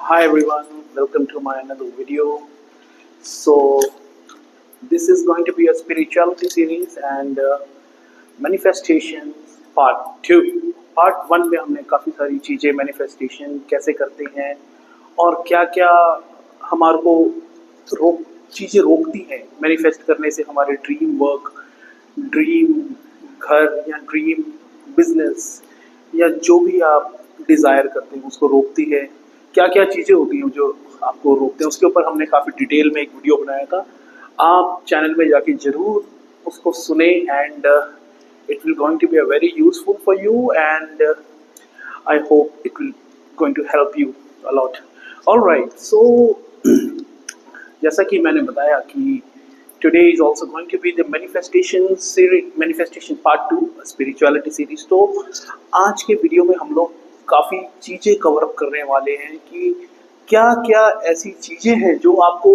Hi everyone, welcome to my another video. So this is going to be a spirituality series and manifestation part 2. Part 1 में हमने काफ़ी सारी चीज़ें manifestation कैसे करते हैं और क्या-क्या हमारे को चीज़ें रोकती हैं manifest करने से, हमारे ड्रीम वर्क, ड्रीम घर या ड्रीम बिजनेस या जो भी आप डिज़ायर करते हैं उसको रोकती है। क्या क्या चीज़ें होती हैं जो आपको रोकते हैं, उसके ऊपर हमने काफ़ी डिटेल में एक वीडियो बनाया था। आप चैनल में जाके ज़रूर उसको सुने and it will going to be a very useful for you and I hope it will going to help you a lot. Alright, so जैसा कि मैंने बताया कि today is also going to be the manifestation part 2 spirituality series। तो आज के video में हम लोग काफ़ी चीज़ें कवर अप करने वाले हैं कि क्या क्या ऐसी चीज़ें हैं जो आपको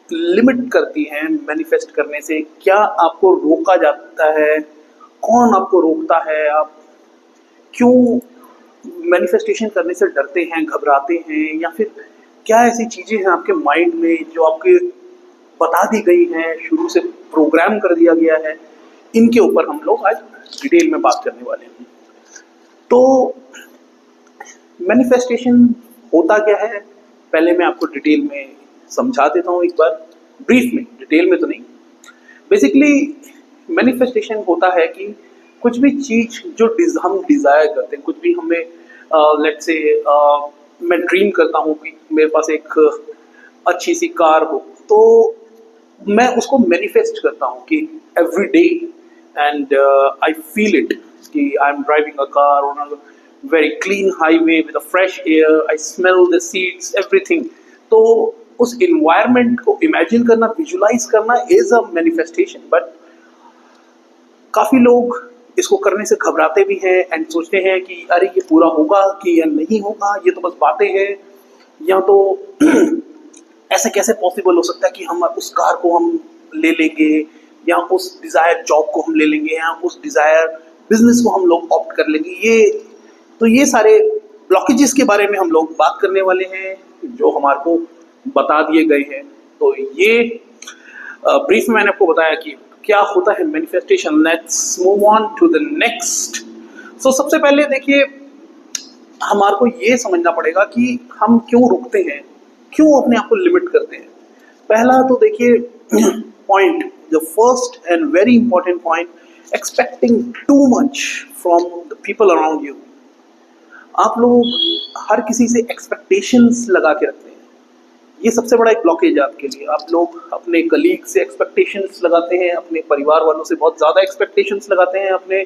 लिमिट करती हैं मैनिफेस्ट करने से, क्या आपको रोका जाता है, कौन आपको रोकता है, आप क्यों मैनिफेस्टेशन करने से डरते हैं, घबराते हैं, या फिर क्या ऐसी चीज़ें हैं आपके माइंड में जो आपके बता दी गई हैं, शुरू से प्रोग्राम कर दिया गया है। इनके ऊपर हम लोग आज डिटेल में बात करने वाले हैं। तो मैनिफेस्टेशन होता क्या है, पहले मैं आपको डिटेल में समझा देता हूँ एक बार, ब्रीफ में, डिटेल में तो नहीं। बेसिकली मैनिफेस्टेशन होता है कि कुछ भी चीज़ जो हम डिज़ायर करते हैं, कुछ भी हमें लेट्स से मैं ड्रीम करता हूँ कि मेरे पास एक अच्छी सी कार हो, तो मैं उसको मैनिफेस्ट करता हूँ कि every day and I feel it कि I am driving a car on a very clean highway with a fresh air, I smell the seeds everything. तो उस इन्वायरमेंट को इमेजिन करना, विजुलाइज करना इज अ मैनिफेस्टेशन। बट काफ़ी लोग इसको करने से घबराते भी हैं एंड सोचते हैं कि अरे ये पूरा होगा कि या नहीं होगा, ये तो बस बातें हैं, या तो ऐसे कैसे पॉसिबल हो सकता है कि हम उस कार को हम ले लेंगे, या उस डिज़ायर जॉब को हम ले लेंगे, या उस डिज़ायर बिजनेस को हम लोग ऑप्ट कर लेंगे। ये सारे ब्लॉकेजेस के बारे में हम लोग बात करने वाले हैं जो हमारे को बता दिए गए हैं। तो ये ब्रीफ में मैंने आपको बताया कि क्या होता है manifestation. Let's move on to the next. So सबसे पहले देखिए, हमारे को ये समझना पड़ेगा कि हम क्यों रुकते हैं, क्यों अपने आप को लिमिट करते हैं। पहला तो देखिए point, the first and very important point, expecting too much from the people around you. आप लोग हर किसी से एक्सपेक्टेशंस लगा के रखते हैं, ये सबसे बड़ा एक ब्लॉकेज है आपके लिए। आप लोग अपने कलीग से एक्सपेक्टेशंस लगाते हैं, अपने परिवार वालों से बहुत ज़्यादा एक्सपेक्टेशंस लगाते हैं, अपने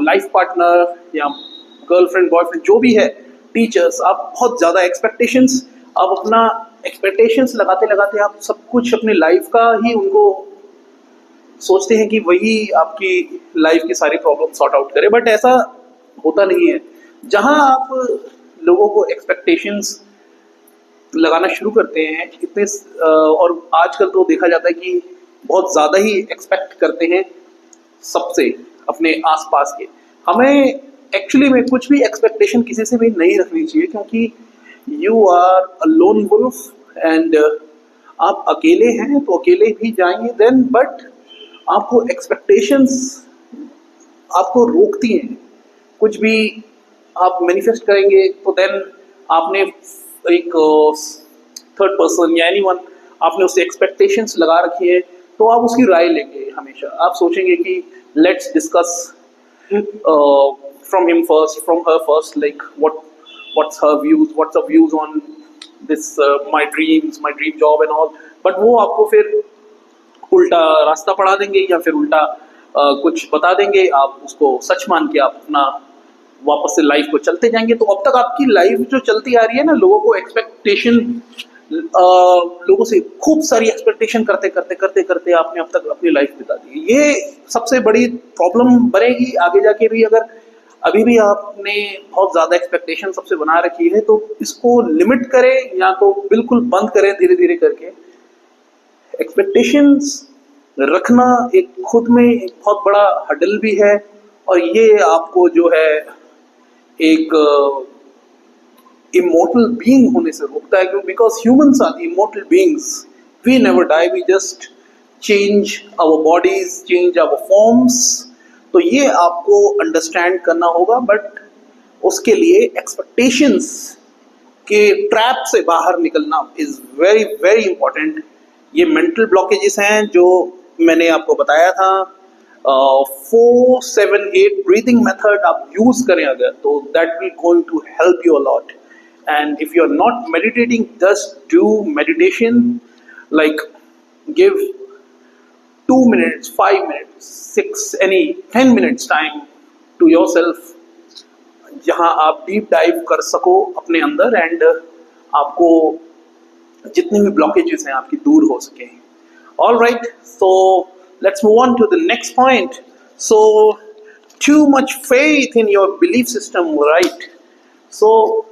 लाइफ पार्टनर या गर्लफ्रेंड बॉयफ्रेंड जो भी है, टीचर्स, आप बहुत ज़्यादा एक्सपेक्टेशंस, आप अपना एक्सपेक्टेशंस लगाते लगाते आप सब कुछ अपने लाइफ का ही उनको सोचते हैं कि वही आपकी लाइफ की सारी प्रॉब्लम सॉर्ट आउट करे। बट ऐसा होता नहीं है। जहाँ आप लोगों को एक्सपेक्टेशंस लगाना शुरू करते हैं इतने, और आजकल तो देखा जाता है कि बहुत ज़्यादा ही एक्सपेक्ट करते हैं सबसे, अपने आसपास के। हमें एक्चुअली में कुछ भी एक्सपेक्टेशन किसी से भी नहीं रखनी चाहिए, क्योंकि you are a lone wolf and आप अकेले हैं तो अकेले भी जाएंगे देन। बट आपको एक्सपेक्टेशंस आपको रोकती हैं। कुछ भी आप मैनिफेस्ट करेंगे तो देन आपने एक थर्ड पर्सन या एनीवन, आपने उससे एक्सपेक्टेशंस लगा रखी है, तो आप उसकी राय लेंगे हमेशा। आप सोचेंगे कि let's discuss from him first, from her first, like what's her views on this my dream job and all। But वो आपको फिर उल्टा रास्ता पढ़ा देंगे या फिर उल्टा कुछ बता देंगे, आप उसको सच मान के आप अपना वापस से लाइफ को चलते जाएंगे। तो अब तक आपकी लाइफ जो चलती आ रही है ना, लोगों को एक्सपेक्टेशन, लोगों से खूब सारी एक्सपेक्टेशन करते करते करते करते आपने अब तक अपनी लाइफ बिता दी। ये सबसे बड़ी प्रॉब्लम बनेगी आगे जाके भी। अगर अभी भी आपने बहुत ज़्यादा एक्सपेक्टेशन सबसे बना रखी है, तो इसको लिमिट करें या तो बिल्कुल बंद करें धीरे धीरे करके। एक्सपेक्टेशंस रखना एक खुद में एक बहुत बड़ा हडल भी है, और ये आपको जो है एक इमोर्टल बीइंग होने से रोकता है, क्यों? Because humans are the immortal beings, we never die, we just change our bodies, change our forms. तो ये आपको अंडरस्टैंड करना होगा, बट उसके लिए एक्सपेक्टेशंस के ट्रैप से बाहर निकलना इज वेरी वेरी इंपॉर्टेंट। ये मेंटल ब्लॉकेजेस हैं जो मैंने आपको बताया था। 4-7-8 ब्रीदिंग मेथड आप यूज करें अगर, तो that will going to help you a lot. And if you are not meditating, just do meditation, like give 2 minutes, 5 minutes, 6, any 10 minutes time to yourself, जहां आप डीप डाइव कर सको अपने अंदर एंड आपको जितने भी ब्लॉकेजेस हैं आपकी दूर हो सके। All right, so let's move on to the next point. So too much faith in your belief system, right? So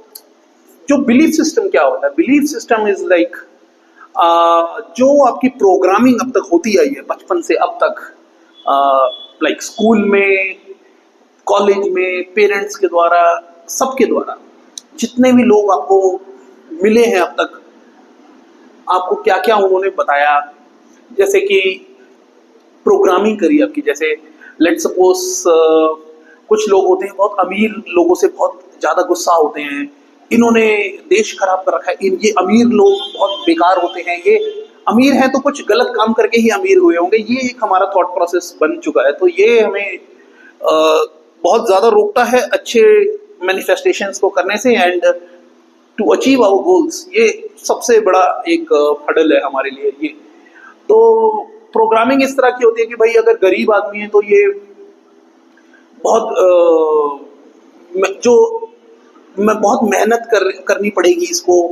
जो बिलीफ सिस्टम क्या होता है? बिलीफ सिस्टम इज लाइक जो आपकी प्रोग्रामिंग अब तक होती आई है बचपन से अब तक, लाइक स्कूल में, कॉलेज में, पेरेंट्स के द्वारा, सबके द्वारा, जितने भी लोग आपको मिले हैं अब तक, आपको क्या क्या उन्होंने बताया, जैसे कि प्रोग्रामिंग करी आपकी। जैसे लेट्स सपोज कुछ लोग होते हैं बहुत अमीर लोगों से बहुत ज़्यादा गुस्सा होते हैं, इन्होंने देश खराब कर रखा है, ये अमीर लोग बहुत बेकार होते हैं, ये अमीर हैं तो कुछ गलत काम करके ही अमीर हुए होंगे, ये एक हमारा थॉट प्रोसेस बन चुका है। तो ये हमें बहुत ज़्यादा रोकता है अच्छे मैनिफेस्टेशंस को करने से and to achieve our goals. ये सबसे बड़ा एक हडल है हमारे लिए ये। तो प्रोग्रामिंग इस तरह की होती है कि भाई अगर गरीब आदमी है तो ये बहुत बहुत मेहनत करनी पड़ेगी इसको।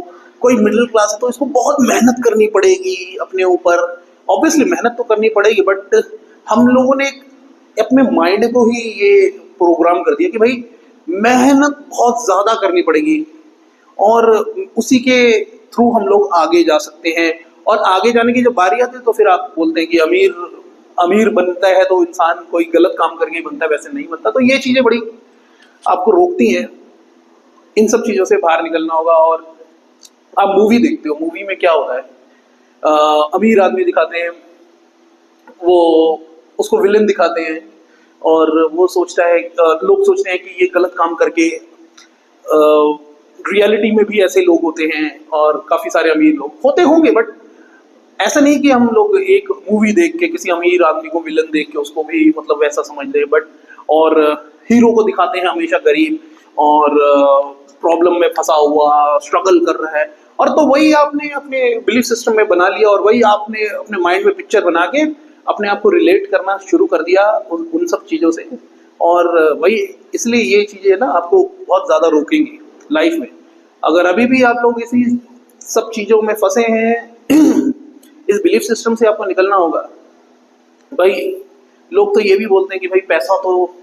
कोई मिडिल क्लास है तो इसको बहुत मेहनत करनी पड़ेगी अपने ऊपर। ऑब्वियसली मेहनत तो करनी पड़ेगी, बट हम लोगों ने अपने माइंड को ही ये प्रोग्राम कर दिया कि भाई मेहनत बहुत ज़्यादा करनी पड़ेगी और उसी के थ्रू हम लोग आगे जा सकते हैं। और आगे जाने की जब बारी आती है तो फिर आप बोलते हैं कि अमीर बनता है तो इंसान कोई गलत काम करके बनता है, वैसे नहीं बनता। तो ये चीज़ें बड़ी आपको रोकती हैं, इन सब चीज़ों से बाहर निकलना होगा। और आप मूवी देखते हो, मूवी में क्या होता है, अमीर आदमी दिखाते हैं, वो उसको विलेन दिखाते हैं और वो सोचता है, लोग सोचते हैं कि ये गलत काम करके, रियलिटी में भी ऐसे लोग होते हैं और काफ़ी सारे अमीर लोग होते होंगे, बट ऐसा नहीं कि हम लोग एक मूवी देख के किसी अमीर आदमी को विलन देख के उसको भी मतलब वैसा समझ ले। बट और हीरो को दिखाते हैं हमेशा गरीब और प्रॉब्लम में फंसा हुआ, स्ट्रगल कर रहा है। और तो वही आपने अपने बिलीफ सिस्टम में बना लिया और वही आपने अपने माइंड में पिक्चर बना के अपने आप को रिलेट करना शुरू कर दिया उन सब चीज़ों से। और वही इसलिए ये चीज़ें ना आपको बहुत ज़्यादा रोकेंगी लाइफ में। अगर अभी भी आप लोग इसी सब चीज़ों में फंसे हैं, इस बिलीफ सिस्टम से आपको निकलना होगा। भाई लोग तो ये भी बोलते हैं कि भाई पैसा तो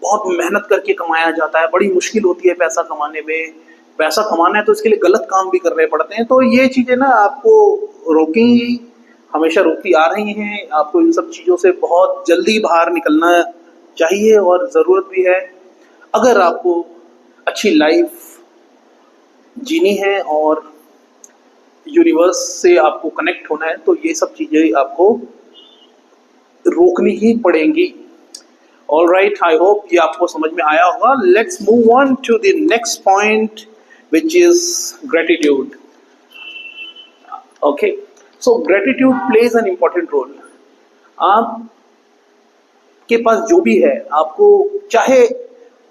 बहुत मेहनत करके कमाया जाता है, बड़ी मुश्किल होती है पैसा कमाने में, पैसा कमाना है तो इसके लिए गलत काम भी करने पड़ते हैं। तो ये चीज़ें ना आपको रोकेंगी, हमेशा रोकती आ रही हैं। आपको इन सब चीज़ों से बहुत जल्दी बाहर निकलना चाहिए और ज़रूरत भी है। अगर आपको अच्छी लाइफ जीनी है और यूनिवर्स से आपको कनेक्ट होना है तो ये सब चीज़ें आपको रोकनी ही पड़ेंगी। ऑल राइट, आई होप ये आपको समझ में आया होगा। Let's move on to the next point which is gratitude. Okay, so gratitude plays an important role. आपके पास जो भी है, आपको चाहे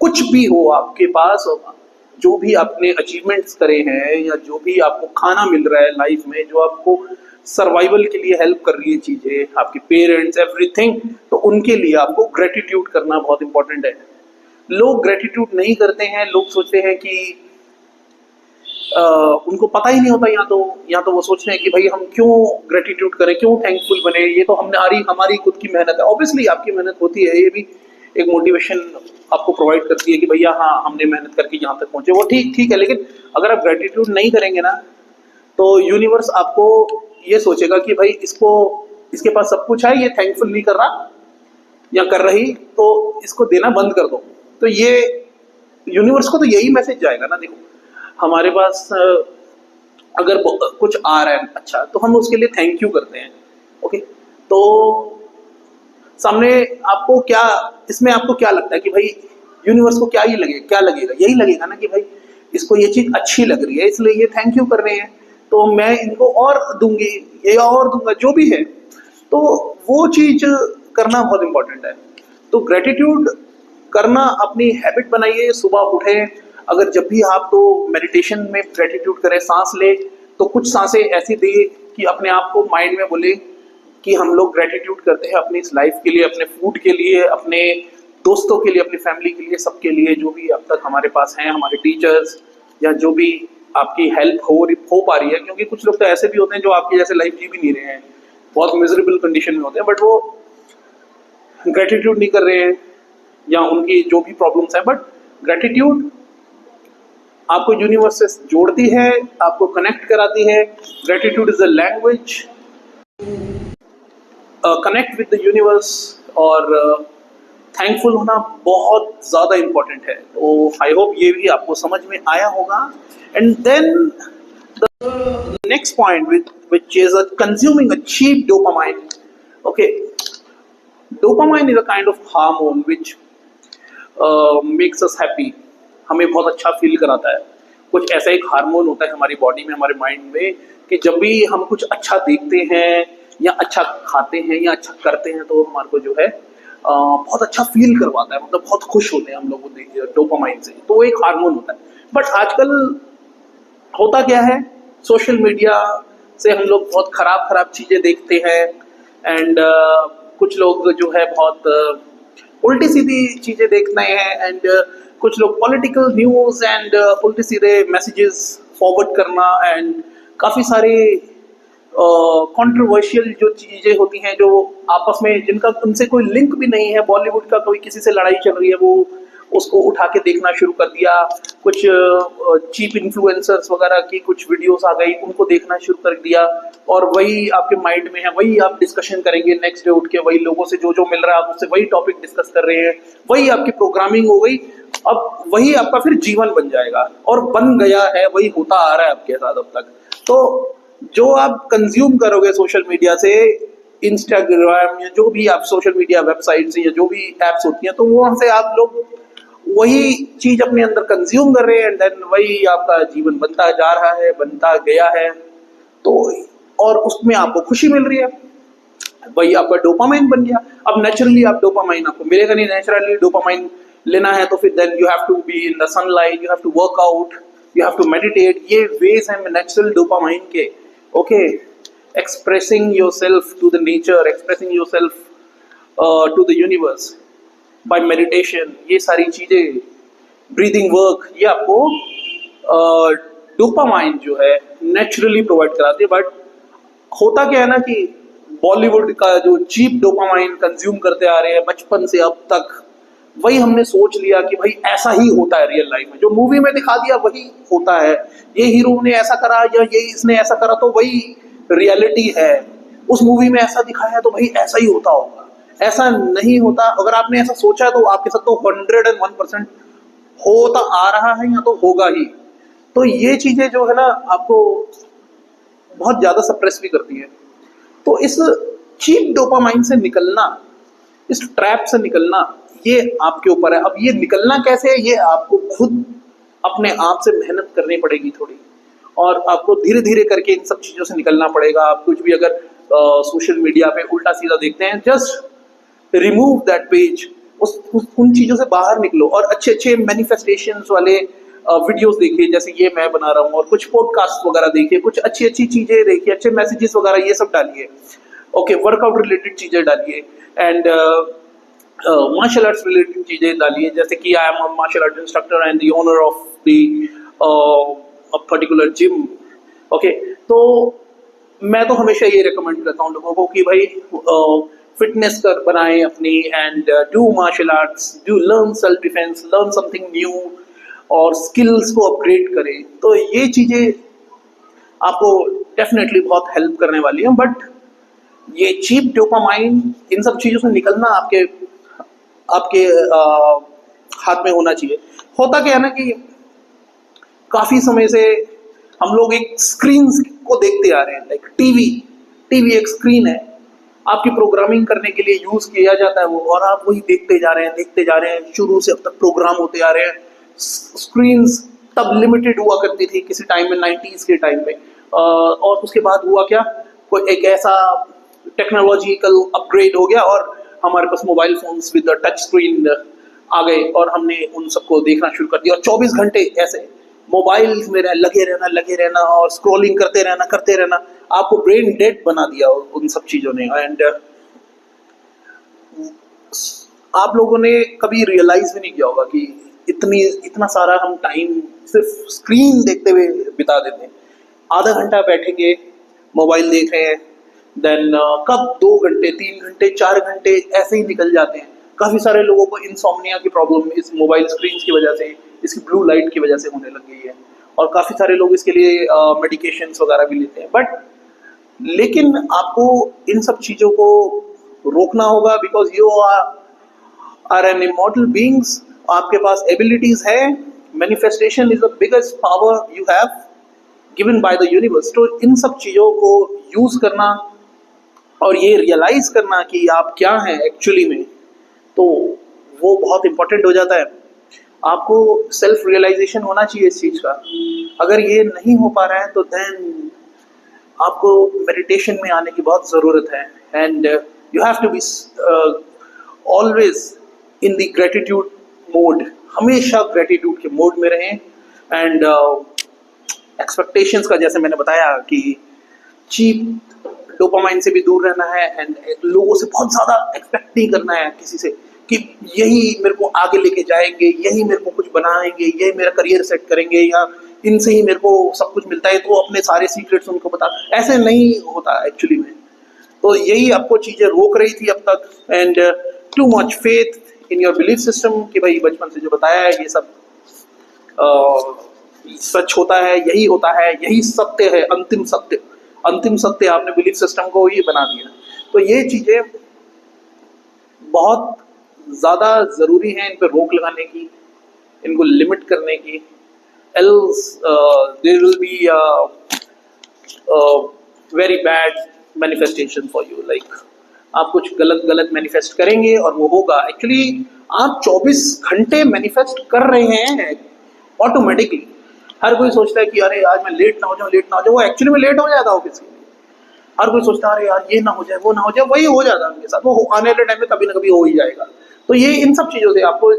कुछ भी हो आपके पास, जो भी आपने अचीवमेंट्स करे हैं या जो भी आपको खाना मिल रहा है लाइफ में, जो आपको सर्वाइवल के लिए हेल्प कर रही है चीज़ें, आपके पेरेंट्स, एवरीथिंग, तो उनके लिए आपको ग्रेटिट्यूड करना बहुत इंपॉर्टेंट है। लोग ग्रेटिट्यूड नहीं करते हैं, लोग सोचते हैं कि उनको पता ही नहीं होता, या तो वो सोचते हैं कि भाई हम क्यों ग्रेटिट्यूड करें, क्यों थैंकफुल बने, ये तो हमारी खुद की मेहनत है। ऑब्वियसली आपकी मेहनत होती है, ये भी एक मोटिवेशन आपको प्रोवाइड करती है कि भैया हाँ हमने मेहनत करके यहाँ तक पहुँचे, वो ठीक है। लेकिन अगर आप ग्रेटिट्यूड नहीं करेंगे ना तो यूनिवर्स आपको ये सोचेगा कि भाई इसके पास सब कुछ है, ये थैंकफुल नहीं कर रहा या कर रही, तो इसको देना बंद कर दो। तो ये यूनिवर्स को तो यही मैसेज जाएगा ना। देखो, हमारे पास अगर कुछ आ रहा है अच्छा, तो हम उसके लिए थैंक यू करते हैं। ओके, तो सामने आपको क्या, इसमें आपको क्या लगता है कि भाई यूनिवर्स को क्या लगेगा, यही लगेगा ना कि भाई इसको ये चीज अच्छी लग रही है, इसलिए ये थैंक यू कर रहे हैं, तो मैं इनको और दूंगी, ये और दूंगा, जो भी है। तो वो चीज करना बहुत इंपॉर्टेंट है। तो ग्रेटिट्यूड करना अपनी हैबिट बनाइए। सुबह उठें, अगर जब भी आप तो मेडिटेशन में ग्रेटिट्यूड करें, सांस ले तो कुछ सांसें ऐसी दे कि अपने आप को माइंड में बोले कि हम लोग ग्रेटिट्यूड करते हैं अपनी इस लाइफ के लिए, अपने फूड के लिए, अपने दोस्तों के लिए, अपनी फैमिली के लिए, सबके लिए जो भी अब तक हमारे पास हैं, हमारे टीचर्स या जो भी आपकी हेल्प हो पा रही है। क्योंकि कुछ लोग तो ऐसे भी होते हैं जो आपकी जैसे लाइफ जी भी नहीं रहे हैं, बहुत मिजरेबल कंडीशन में होते हैं, बट वो ग्रेटिट्यूड नहीं कर रहे हैं या उनकी जो भी प्रॉब्लम्स हैं। बट ग्रेटिट्यूड आपको यूनिवर्स से जोड़ती है, आपको कनेक्ट कराती है। Gratitude is a language, connect with the universe. और थैंकफुल होना बहुत ज़्यादा इम्पोर्टेंट है। तो आई होप ये भी आपको समझ में आया होगा। And then the next point which is consuming a cheap dopamine. Okay, dopamine is a kind of hormone which makes us happy. हमें बहुत अच्छा फील कराता है। कुछ ऐसा एक हार्मोन होता है हमारी बॉडी में, हमारे माइंड में, कि जब भी हम कुछ अच्छा देखते हैं या अच्छा खाते हैं या अच्छा करते हैं तो हमारे को जो है बहुत अच्छा फील करवाता है, मतलब बहुत खुश होते हैं हम लोग डोपामाइन से। तो वो एक हार्मोन होता है। बट आजकल होता क्या है, सोशल मीडिया से हम लोग बहुत खराब खराब चीज़ें देखते हैं। एंड कुछ लोग जो है बहुत उल्टी सीधी चीज़ें देखते हैं। एंड कुछ लोग पॉलिटिकल न्यूज़ एंड उल्टे सीधे मैसेजेस फॉरवर्ड करना, एंड काफ़ी सारे कंट्रोवर्शियल जो चीज़ें होती हैं जो आपस में, जिनका उनसे कोई लिंक भी नहीं है, बॉलीवुड का कोई किसी से लड़ाई चल रही है, वो उसको उठा के देखना शुरू कर दिया। कुछ चीप इन्फ्लुएंसर्स वगैरह की कुछ वीडियोस आ गई, उनको देखना शुरू कर दिया, और वही आपके माइंड में है, वही आप डिस्कशन करेंगे नेक्स्ट डे उठ के, वही लोगों से जो जो मिल रहा है आप उससे वही टॉपिक डिस्कस कर रहे हैं, वही आपकी प्रोग्रामिंग हो गई। अब वही आपका फिर जीवन बन जाएगा, और बन गया है, वही होता आ रहा है आपके साथ अब तक। तो जो आप कंज्यूम करोगे सोशल मीडिया से, इंस्टाग्राम या जो भी आप सोशल मीडिया वेबसाइट्स या जो भी एप्स होती हैं, तो वहां से आप लोग वही चीज अपने अंदर कंज्यूम कर रहे हैं, एंड देन वही आपका जीवन बनता जा रहा है, बनता गया है। तो और उसमें आपको खुशी मिल रही है, वही आपका डोपामाइन बन गया। अब नेचुरली आप डोपामाइन आपको मिलेगा नहीं, नेचुरली डोपामाइन लेना है तो फिर then you have to be in the sunlight, you have to work out, you have to meditate. ये वेज हैं नेचुरल डोपामाइन के। Okay, expressing yourself to the nature, expressing yourself to the universe by meditation, ये सारी चीजें, breathing work, ये आपको dopamine जो है नेचुरली प्रोवाइड कराती है। बट होता क्या है ना कि बॉलीवुड का जो चीप डोपामाइन कंज्यूम करते आ रहे हैं बचपन से अब तक, वही हमने सोच लिया कि भाई ऐसा ही होता है रियल लाइफ में, जो मूवी में दिखा दिया वही होता है। ये हीरो ने ऐसा करा या ये इसने ऐसा करा तो वही रियलिटी है। उस मूवी में ऐसा दिखाया तो भाई ऐसा ही होता होगा। ऐसा नहीं होता। अगर आपने ऐसा सोचा तो आपके साथ तो 101% होता आ रहा है या तो होगा ही। तो ये चीजें जो है ना आपको बहुत ज्यादा सप्रेस भी करती है। तो इस चीप डोपामाइन से निकलना, इस ट्रैप से निकलना, ये आपके ऊपर है। अब ये निकलना कैसे है, ये आपको खुद अपने आप से मेहनत करनी पड़ेगी थोड़ी, और आपको धीरे धीरे करके इन सब चीजों से निकलना पड़ेगा। आप कुछ भी अगर सोशल मीडिया पे उल्टा सीधा देखते हैं, जस्ट रिमूव दैट पेज, उन चीजों से बाहर निकलो और अच्छे अच्छे मैनिफेस्टेशंस वाले वीडियोस देखिए, जैसे ये मैं बना रहा हूँ, और कुछ पॉडकास्ट वगैरह देखिए, कुछ अच्छी अच्छी चीजें देखिए, अच्छे मैसेजेस वगैरह ये सब डालिए। ओके, वर्कआउट रिलेटेड चीजें डालिए, एंड मार्शल आर्ट्स रिलेटेड चीजें डालिए, जैसे कि I am a martial art instructor and the owner of the particular gym. Okay, तो मैं तो हमेशा ये रिकमेंड करता हूँ लोगों को कि भाई फिटनेस कर बनाएं अपनी, and do martial arts, do learn self defence, learn something new, और स्किल्स को अपग्रेड करें। तो ये चीजें आपको डेफिनेटली बहुत हेल्प करने वाली हैं। बट ये चीप डोपामाइन, इन सब चीजों से निकलना आपके हाथ में होना चाहिए। होता क्या है ना कि काफी समय से हम लोग एक स्क्रीन को देखते आ रहे हैं, लाइक टीवी एक स्क्रीन है, आपकी प्रोग्रामिंग करने के लिए यूज किया जाता है वो, और आप वही देखते जा रहे हैं, शुरू से अब तक प्रोग्राम होते आ रहे हैं। स्क्रीन्स तब लिमिटेड हुआ करती थी किसी टाइम में, 90s के टाइम में, और उसके बाद हुआ क्या, कोई एक ऐसा टेक्नोलॉजिकल अपग्रेड हो गया और हमारे पास mobile phones with touch screen आ गए, और हमने उन सबको देखना शुरू कर दिया, और 24 घंटे ऐसे मोबाइल में लगे रहना और स्क्रॉलिंग करते रहना, आपको ब्रेन डेड बना दिया उन सब चीजों ने। एंड आप लोगों ने कभी रियलाइज भी नहीं किया होगा कि इतना सारा हम टाइम सिर्फ स्क्रीन देखते हुए बिता देते हैं। आधा घंटा बैठेंगे मोबाइल देख रहे हैं, देन कब 2 घंटे 3 घंटे 4 घंटे ऐसे ही निकल जाते हैं। काफी सारे लोगों को इंसोम्निया की प्रॉब्लम इस मोबाइल स्क्रीन की वजह से, इसकी ब्लू लाइट की वजह से होने लग गई है, और काफी सारे लोग इसके लिए मेडिकेशंस वगैरह भी लेते हैं। बट लेकिन आपको इन सब चीजों को रोकना होगा, because you are an immortal beings, आपके पास एबिलिटीज है। Manifestation is the biggest power you have given by the universe. तो इन सब चीजों को यूज करना और ये रियलाइज करना कि आप क्या हैं एक्चुअली में, तो वो बहुत इंपॉर्टेंट हो जाता है। आपको सेल्फ रियलाइजेशन होना चाहिए इस चीज का। अगर ये नहीं हो पा रहा है तो देन आपको मेडिटेशन में आने की बहुत ज़रूरत है। And you have to be always in the gratitude mode, हमेशा ग्रेटिट्यूड के मोड में रहें। एंड एक्सपेक्टेशंस का, जैसे मैंने बताया कि चीप डोपामाइन से भी दूर रहना है, एंड लोगों से बहुत ज़्यादा एक्सपेक्ट नहीं करना है किसी से कि यही मेरे को आगे लेके जाएंगे, यही मेरे को कुछ बनाएंगे, यही मेरा करियर सेट करेंगे, या इनसे ही मेरे को सब कुछ मिलता है तो अपने सारे सीक्रेट्स उनको बता। ऐसे नहीं होता एक्चुअली में। तो यही आपको चीज़ें रोक रही थी अब तक। And to much faith in your belief system कि भाई बचपन से जो बताया है ये सब सच होता है, यही होता है, यही सत्य है, अंतिम सत्य आपने बिलीफ सिस्टम को ही बना दिया। तो ये चीज़ें बहुत ज़्यादा ज़रूरी हैं इन पर रोक लगाने की, इनको लिमिट करने की। else there will be very bad manifestation for you, like आप कुछ गलत मैनिफेस्ट करेंगे और वो होगा। एक्चुअली आप 24 घंटे मैनिफेस्ट कर रहे हैं ऑटोमेटिकली। हर कोई सोचता है कि अरे आज मैं लेट ना हो जाऊँ, वो एक्चुअली में लेट हो जाता है ऑफिस के लिए। हर कोई सोचता है अरे यार ये ना हो जाए, वो ना हो जाए, वही हो जाता है उनके साथ, वो आने वाले टाइम में कभी ना कभी हो ही जाएगा। तो ये इन सब चीज़ों से आपको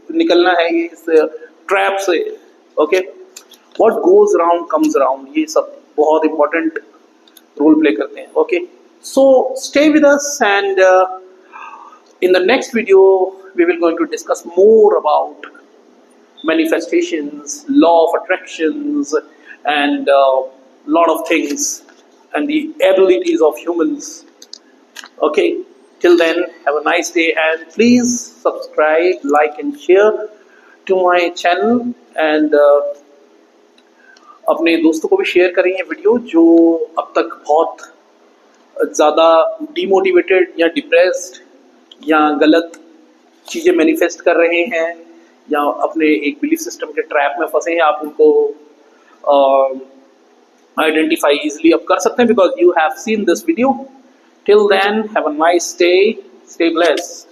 निकलना है, ये इस ट्रैप से। Okay, what goes around comes around, ये सब बहुत इंपॉर्टेंट रोल प्ले करते हैं। Okay, so stay with us, and in the next video we will going to discuss more about manifestations, law of attractions, and lot of things, and the abilities of humans. Okay, till then, have a nice day, and please subscribe, like and share to my channel, and अपने दोस्तों को भी share करें ये video जो अब तक बहुत ज़्यादा डीमोटिवेटेड या डिप्रेस्ड या गलत चीज़ें मैनिफेस्ट कर रहे हैं, या अपने एक बिलीफ सिस्टम के ट्रैप में फंसे हैं। आप उनको आइडेंटिफाई इजीली अब कर सकते हैं, because you have seen this video. Till then, have a nice day, stay blessed.